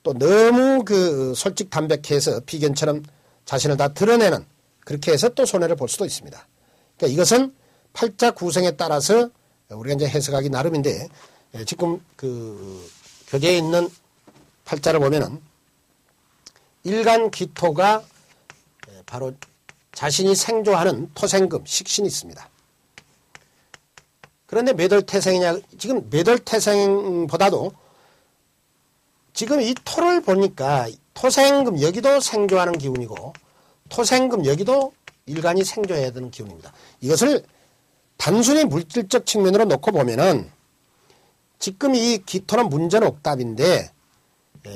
또 너무 그 솔직 담백해서 비견처럼 자신을 다 드러내는 그렇게 해서 또 손해를 볼 수도 있습니다. 그러니까 이것은 팔자 구성에 따라서 우리가 이제 해석하기 나름인데 지금 그 교재에 있는 팔자를 보면은 일간 기토가 바로 자신이 생조하는 토생금, 식신이 있습니다. 그런데 몇 월 태생이냐, 지금 몇 월 태생보다도 지금 이 토를 보니까 토생금 여기도 생조하는 기운이고 토생금 여기도 일간이 생조해야 되는 기운입니다. 이것을 단순히 물질적 측면으로 놓고 보면은 지금 이 기토는 문전옥답인데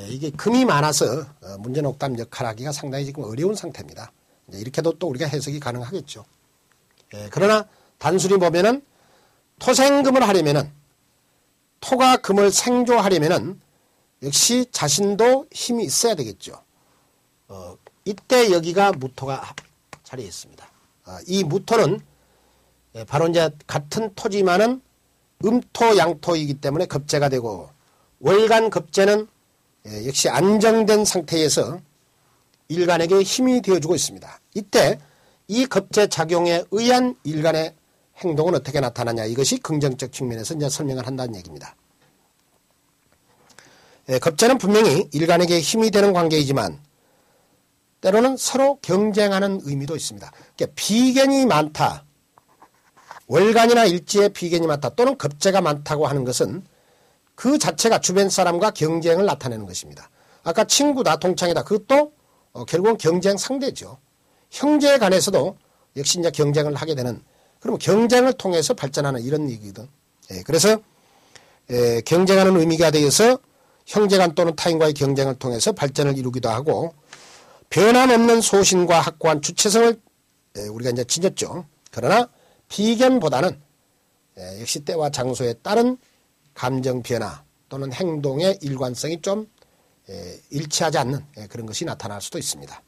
이게 금이 많아서 문전옥답 역할을 하기가 상당히 지금 어려운 상태입니다. 이렇게도 또 우리가 해석이 가능하겠죠. 그러나 단순히 보면은 토생금을 하려면은 토가 금을 생조하려면은 역시 자신도 힘이 있어야 되겠죠. 이때 여기가 무토가 자리했습니다. 이 무토는 바로 이제 같은 토지만은 음토 양토이기 때문에 겁재가 되고 월간 겁재는 역시 안정된 상태에서 일간에게 힘이 되어주고 있습니다. 이때 이 겁재 작용에 의한 일간의 행동은 어떻게 나타나냐 이것이 긍정적 측면에서 이제 설명을 한다는 얘기입니다. 겁재는 분명히 일간에게 힘이 되는 관계이지만 때로는 서로 경쟁하는 의미도 있습니다. 그러니까 비견이 많다. 월간이나 일지에 비견이 많다 또는 겁재가 많다고 하는 것은 그 자체가 주변 사람과 경쟁을 나타내는 것입니다. 아까 친구다 동창이다 그것도 결국은 경쟁 상대죠. 형제에 관해서도 역시 이제 경쟁을 하게 되는, 그러면 경쟁을 통해서 발전하는 이런 얘기거든. 그래서 경쟁하는 의미가 되어서 형제간 또는 타인과의 경쟁을 통해서 발전을 이루기도 하고, 변함없는 소신과 확고한 주체성을 우리가 이제 지녔죠. 그러나 비견보다는 역시 때와 장소에 따른 감정 변화 또는 행동의 일관성이 좀 일치하지 않는 그런 것이 나타날 수도 있습니다.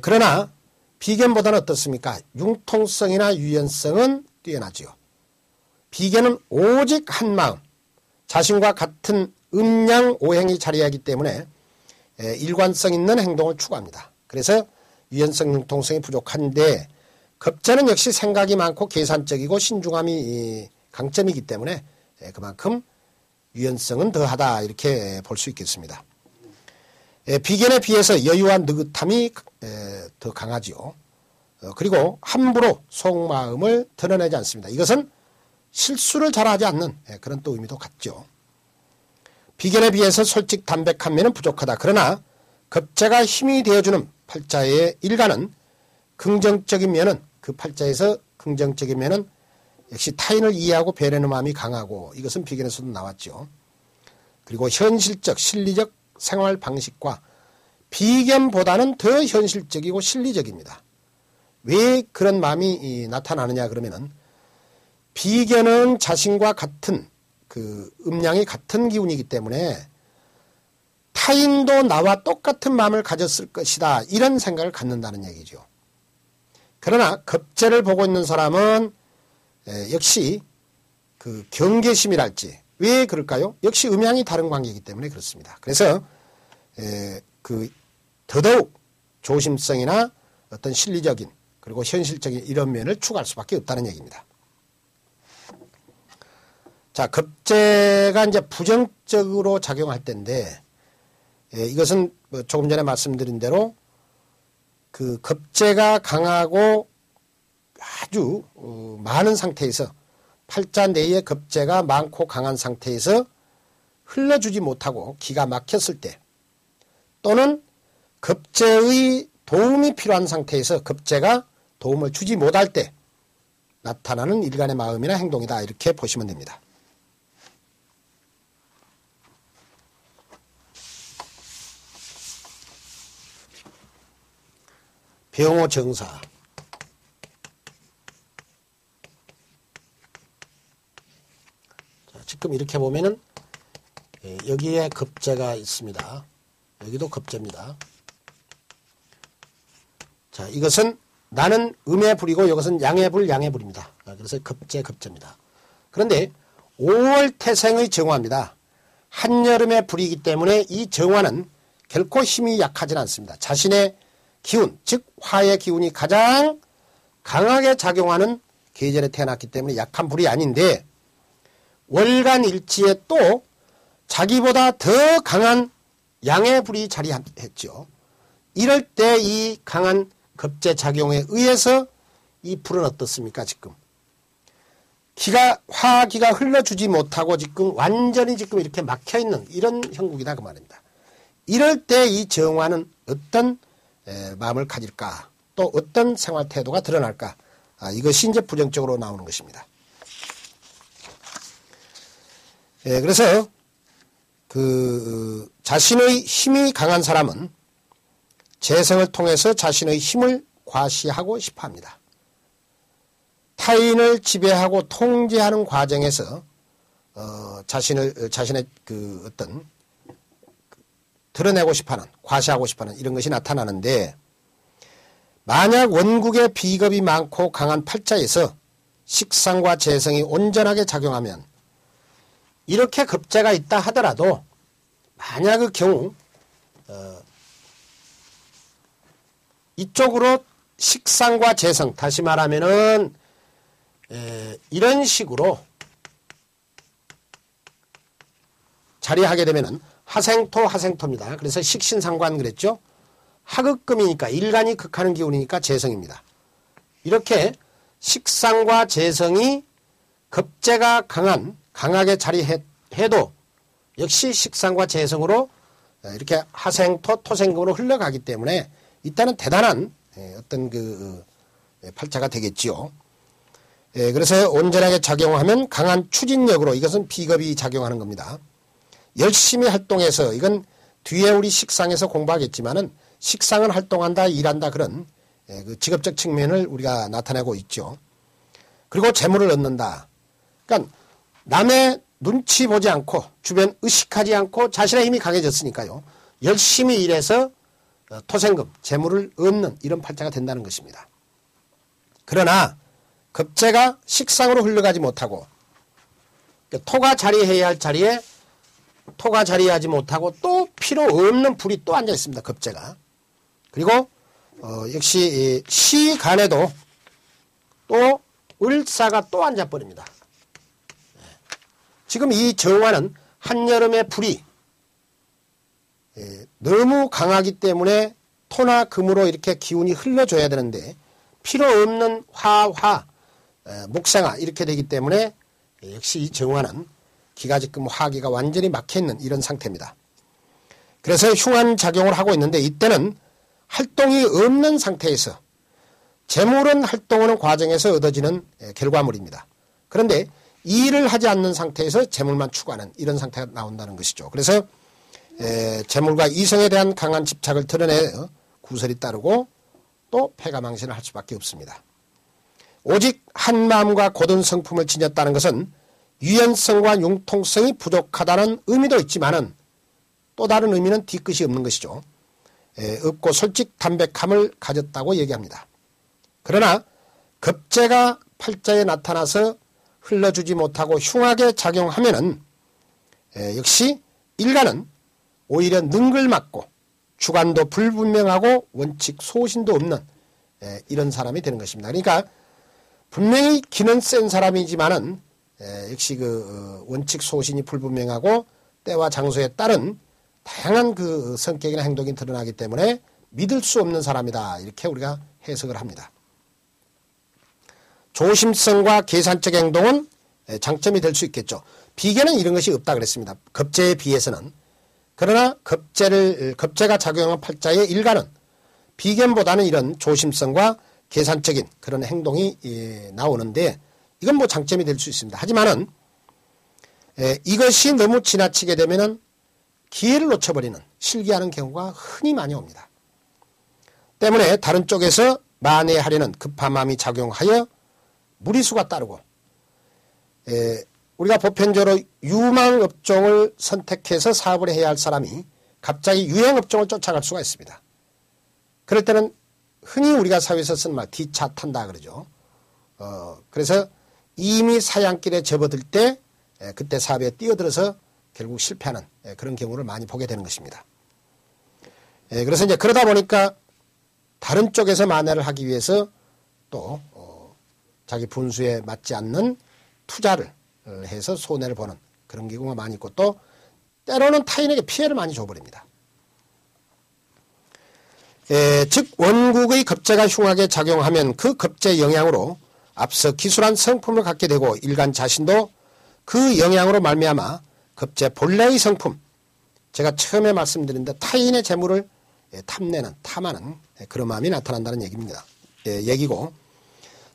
그러나 비견보다는 어떻습니까? 융통성이나 유연성은 뛰어나지요. 비견은 오직 한 마음, 자신과 같은 음양 오행이 자리하기 때문에 일관성 있는 행동을 추구합니다. 그래서 유연성, 융통성이 부족한데, 겁재는 역시 생각이 많고 계산적이고 신중함이 강점이기 때문에 그만큼 유연성은 더하다, 이렇게 볼 수 있겠습니다. 비견에 비해서 여유와 느긋함이 더 강하지요. 그리고 함부로 속마음을 드러내지 않습니다. 이것은 실수를 잘하지 않는 그런 또 의미도 같죠. 비견에 비해서 솔직 담백한 면은 부족하다. 그러나 겁재가 힘이 되어주는 팔자의 일간은 긍정적인 면은, 그 팔자에서 긍정적인 면은 역시 타인을 이해하고 배려하는 마음이 강하고, 이것은 비견에서도 나왔죠. 그리고 현실적, 실리적 생활 방식과 비견보다는 더 현실적이고 실리적입니다. 왜 그런 마음이 나타나느냐 그러면은, 비견은 자신과 같은 그 음양이 같은 기운이기 때문에 타인도 나와 똑같은 마음을 가졌을 것이다, 이런 생각을 갖는다는 얘기죠. 그러나 겁재를 보고 있는 사람은 역시 그 경계심이랄지, 왜 그럴까요? 역시 음양이 다른 관계이기 때문에 그렇습니다. 그래서 그 더더욱 조심성이나 어떤 실리적인 그리고 현실적인 이런 면을 추구할 수밖에 없다는 얘기입니다. 자, 겁재가 이제 부정적으로 작용할 때인데, 이것은 조금 전에 말씀드린 대로 그 겁재가 강하고 아주 많은 상태에서, 팔자 내에 겁재가 많고 강한 상태에서 흘러주지 못하고 기가 막혔을 때, 또는 겁재의 도움이 필요한 상태에서 겁재가 도움을 주지 못할 때 나타나는 일간의 마음이나 행동이다, 이렇게 보시면 됩니다. 병호 정사. 자, 지금 이렇게 보면은 여기에 겁재가 있습니다. 여기도 겁재입니다. 자, 이것은 나는 음의 불이고 이것은 양의 불, 양의 불입니다. 그래서 겁재, 겁재입니다. 그런데 5월 태생의 정화입니다. 한여름의 불이기 때문에 이 정화는 결코 힘이 약하지는 않습니다. 자신의 기운, 즉 화의 기운이 가장 강하게 작용하는 계절에 태어났기 때문에 약한 불이 아닌데, 월간 일치에 또 자기보다 더 강한 양의 불이 자리했죠. 이럴 때 이 강한 겁재 작용에 의해서 이 불은 어떻습니까? 지금 화기가 흘러주지 못하고 지금 완전히 지금 이렇게 막혀있는 이런 형국이다, 그 말입니다. 이럴 때 이 정화는 어떤 마음을 가질까, 또 어떤 생활 태도가 드러날까, 이것이 이제 부정적으로 나오는 것입니다. 그래서 그 자신의 힘이 강한 사람은 재성을 통해서 자신의 힘을 과시하고 싶어 합니다. 타인을 지배하고 통제하는 과정에서 자신의 그 어떤 드러내고 싶어하는, 과시하고 싶어하는 이런 것이 나타나는데, 만약 원국에 비겁이 많고 강한 팔자에서 식상과 재성이 온전하게 작용하면, 이렇게 겁재가 있다 하더라도 만약 그 경우 이쪽으로 식상과 재성, 다시 말하면은 이런 식으로 자리하게 되면은 하생토입니다. 그래서 식신상관 그랬죠. 하극금이니까 일간이 극하는 기운이니까 재성입니다. 이렇게 식상과 재성이 겁재가 강하게 자리해도 역시 식상과 재성으로 이렇게 하생토, 토생금으로 흘러가기 때문에 이때는 대단한 어떤 그 팔자가 되겠지요. 그래서 온전하게 작용하면 강한 추진력으로 이것은 비겁이 작용하는 겁니다. 열심히 활동해서 이건 뒤에 우리 식상에서 공부하겠지만은 식상은 활동한다, 일한다 그런 그 직업적 측면을 우리가 나타내고 있죠. 그리고 재물을 얻는다. 그러니까 남의 눈치 보지 않고 주변 의식하지 않고 자신의 힘이 강해졌으니까요. 열심히 일해서 토생금, 재물을 얻는 이런 팔자가 된다는 것입니다. 그러나 급제가 식상으로 흘러가지 못하고 토가 자리해야 할 자리에 토가 자리하지 못하고 또 필요 없는 불이 또 앉아 있습니다. 급제가. 그리고 역시 시간에도 또 을사가 또 앉아버립니다. 지금 이 정화는 한여름의 불이 너무 강하기 때문에 토나 금으로 이렇게 기운이 흘러줘야 되는데 필요 없는 화, 목생화 이렇게 되기 때문에 역시 이 정화는 기가지금 화기가 완전히 막혀있는 이런 상태입니다. 그래서 흉한 작용을 하고 있는데 이때는 활동이 없는 상태에서 재물은 활동하는 과정에서 얻어지는 결과물입니다. 그런데 일을 하지 않는 상태에서 재물만 추구하는 이런 상태가 나온다는 것이죠. 그래서 재물과 이성에 대한 강한 집착을 드러내 구설이 따르고 또 패가망신을 할 수밖에 없습니다. 오직 한마음과 고든 성품을 지녔다는 것은 유연성과 융통성이 부족하다는 의미도 있지만은 또 다른 의미는 뒤끝이 없는 것이죠. 없고 솔직 담백함을 가졌다고 얘기합니다. 그러나 급제가 팔자에 나타나서 흘러주지 못하고 흉하게 작용하면은 역시 일간은 오히려 능글맞고 주관도 불분명하고 원칙 소신도 없는 이런 사람이 되는 것입니다. 그러니까 분명히 기는 센 사람이지만은 역시 그 원칙 소신이 불분명하고 때와 장소에 따른 다양한 그 성격이나 행동이 드러나기 때문에 믿을 수 없는 사람이다. 이렇게 우리가 해석을 합니다. 조심성과 계산적 행동은 장점이 될 수 있겠죠. 비계는 이런 것이 없다 그랬습니다. 급제에 비해서는. 그러나 급제가 작용한 팔자의 일간은 비견보다는 이런 조심성과 계산적인 그런 행동이 나오는데 이건 뭐 장점이 될 수 있습니다. 하지만은 이것이 너무 지나치게 되면은 기회를 놓쳐버리는 실기하는 경우가 흔히 많이 옵니다. 때문에 다른 쪽에서 만회하려는 급한 마음이 작용하여 무리수가 따르고 우리가 보편적으로 유망업종을 선택해서 사업을 해야 할 사람이 갑자기 유행업종을 쫓아갈 수가 있습니다. 그럴 때는 흔히 우리가 사회에서 쓰는 말 뒤차 탄다 그러죠. 그래서 이미 사양길에 접어들 때 그때 사업에 뛰어들어서 결국 실패하는 그런 경우를 많이 보게 되는 것입니다. 그래서 이제 그러다 보니까 다른 쪽에서 만회를 하기 위해서 또 자기 분수에 맞지 않는 투자를 해서 손해를 보는 그런 경우가 많이 있고 또 때로는 타인에게 피해를 많이 줘버립니다. 즉 원국의 급제가 흉하게 작용하면 그 급제 영향으로 앞서 기술한 성품을 갖게 되고 일간 자신도 그 영향으로 말미암아 급제 본래의 성품, 제가 처음에 말씀드린 데 타인의 재물을 탐내는, 탐하는 그런 마음이 나타난다는 얘기입니다. 얘기고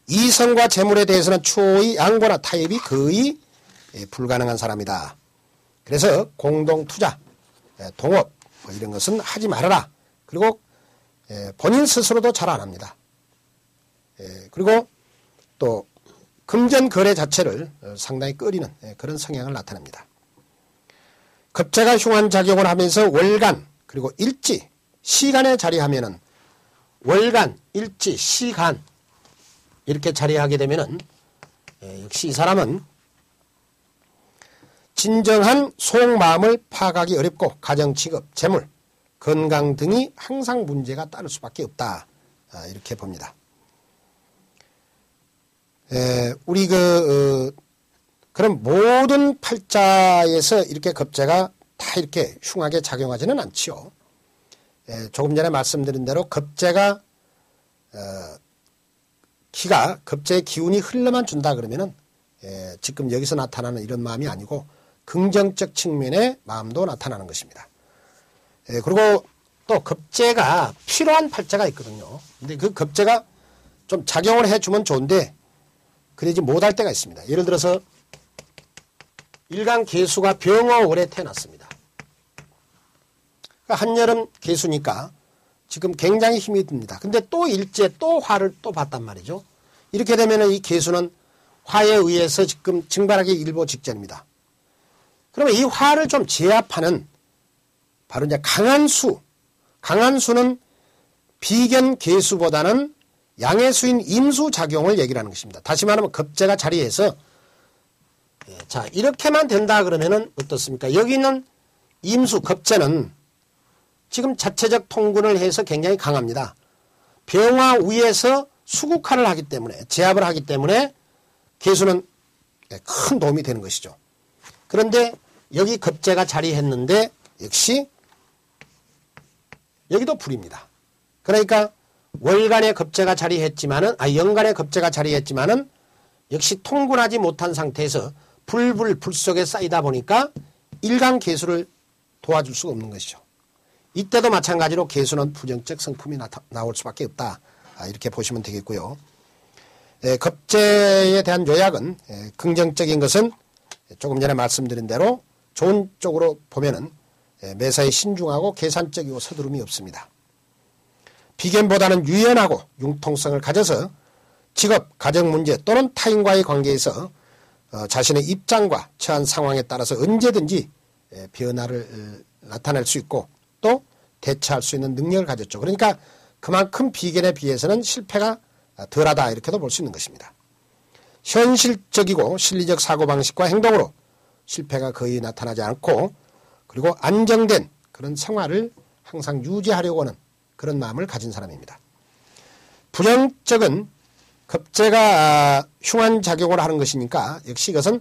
이성과 재물에 대해서는 추호의 양보나 타협이 거의 불가능한 사람이다. 그래서 공동투자, 동업 뭐 이런 것은 하지 말아라. 그리고 본인 스스로도 잘 안 합니다. 그리고 또 금전 거래 자체를 상당히 꺼리는 그런 성향을 나타냅니다. 급제가 흉한 작용을 하면서 월간 그리고 일지, 시간에 자리하면은 월간, 일지, 시간 이렇게 자리하게 되면은 역시 이 사람은 진정한 속마음을 파악하기 어렵고 가정, 직업, 재물, 건강 등이 항상 문제가 따를 수밖에 없다. 이렇게 봅니다. 우리 그런 모든 팔자에서 이렇게 급제가 다 이렇게 흉하게 작용하지는 않지요. 조금 전에 말씀드린 대로 급제가 급제의 기운이 흘러만 준다 그러면은 지금 여기서 나타나는 이런 마음이 아니고 긍정적 측면의 마음도 나타나는 것입니다. 그리고 또 급제가 필요한 팔자가 있거든요. 근데 그 급제가 좀 작용을 해주면 좋은데 그러지 못할 때가 있습니다. 예를 들어서 일간 개수가 병어월에 태어났습니다. 그러니까 한여름 개수니까 지금 굉장히 힘이 듭니다. 근데 또 일제 또 화를 또 봤단 말이죠. 이렇게 되면 이 개수는 화에 의해서 지금 증발하기 일보 직전입니다. 그러면 이 화를 좀 제압하는 바로 이제 강한 수는 비견 개수보다는 양의 수인 임수 작용을 얘기를 하는 것입니다. 다시 말하면 급제가 자리해서 자 이렇게만 된다 그러면은 어떻습니까? 여기 있는 임수 급제는 지금 자체적 통근을 해서 굉장히 강합니다. 병화 위에서 수국화를 하기 때문에 제압을 하기 때문에 개수는 큰 도움이 되는 것이죠. 그런데 여기 급제가 자리했는데 역시 여기도 불입니다. 그러니까 월간의 급제가 자리했지만은 연간의 급제가 자리했지만은 역시 통근하지 못한 상태에서 불 속에 쌓이다 보니까 일간 개수를 도와줄 수가 없는 것이죠. 이때도 마찬가지로 개수는 부정적 성품이 나올 수밖에 없다. 이렇게 보시면 되겠고요. 급제에 대한 요약은 긍정적인 것은 조금 전에 말씀드린 대로 좋은 쪽으로 보면은 매사에 신중하고 계산적이고 서두름이 없습니다. 비견보다는 유연하고 융통성을 가져서 직업, 가정 문제 또는 타인과의 관계에서 자신의 입장과 처한 상황에 따라서 언제든지 변화를 나타낼 수 있고 또 대처할 수 있는 능력을 가졌죠. 그러니까 그만큼 비견에 비해서는 실패가 덜하다 이렇게도 볼 수 있는 것입니다. 현실적이고 실리적 사고방식과 행동으로 실패가 거의 나타나지 않고 그리고 안정된 그런 생활을 항상 유지하려고 하는 그런 마음을 가진 사람입니다. 부정적은 급제가 흉한 작용을 하는 것이니까 역시 이것은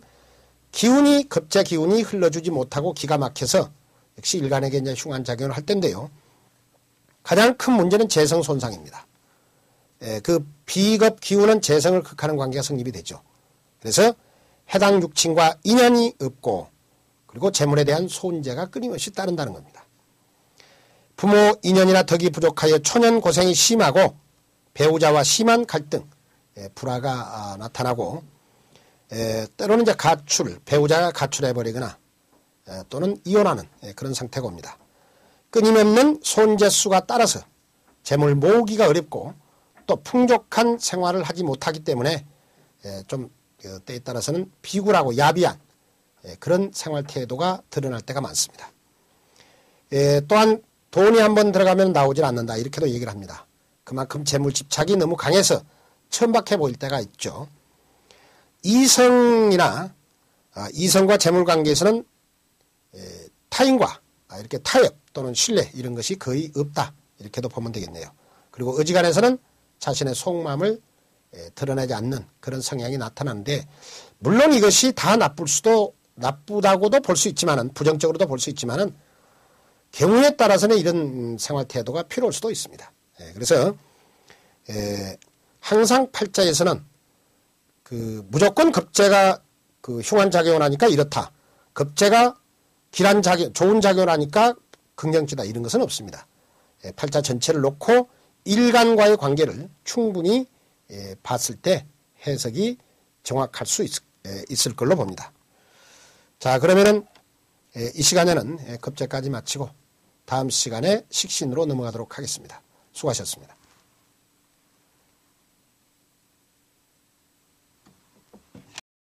급제 기운이 흘러주지 못하고 기가 막혀서 역시 일간에게 이제 흉한 작용을 할 텐데요. 가장 큰 문제는 재성 손상입니다. 그 비급 기운은 재성을 극하는 관계가 성립이 되죠. 그래서 해당 육친과 인연이 없고 그리고 재물에 대한 손재가 끊임없이 따른다는 겁니다. 부모 인연이나 덕이 부족하여 초년 고생이 심하고 배우자와 심한 갈등, 불화가 나타나고 때로는 이제 배우자가 가출해버리거나 또는 이혼하는 그런 상태가 옵니다. 끊임없는 손재수가 따라서 재물 모으기가 어렵고 또 풍족한 생활을 하지 못하기 때문에 좀 때에 따라서는 비굴하고 야비한 그런 생활 태도가 드러날 때가 많습니다. 또한 돈이 한번 들어가면 나오질 않는다 이렇게도 얘기를 합니다. 그만큼 재물 집착이 너무 강해서 천박해 보일 때가 있죠. 이성과 재물 관계에서는 타인과 이렇게 타협 또는 신뢰 이런 것이 거의 없다 이렇게도 보면 되겠네요. 그리고 어지간해서는 자신의 속마음을 드러내지 않는 그런 성향이 나타나는데 물론 이것이 다 나쁘다고도 볼 수 있지만은 부정적으로도 볼 수 있지만은 경우에 따라서는 이런 생활 태도가 필요할 수도 있습니다. 그래서 항상 팔자에서는 무조건 급제가 흉한 작용을 하니까 이렇다. 급제가 좋은 작용을 하니까 긍정치다 이런 것은 없습니다. 팔자 전체를 놓고 일간과의 관계를 충분히 봤을 때 해석이 정확할 수 있을 걸로 봅니다. 자, 그러면은 이 시간에는 급제까지 마치고 다음 시간에 식신으로 넘어가도록 하겠습니다. 수고하셨습니다.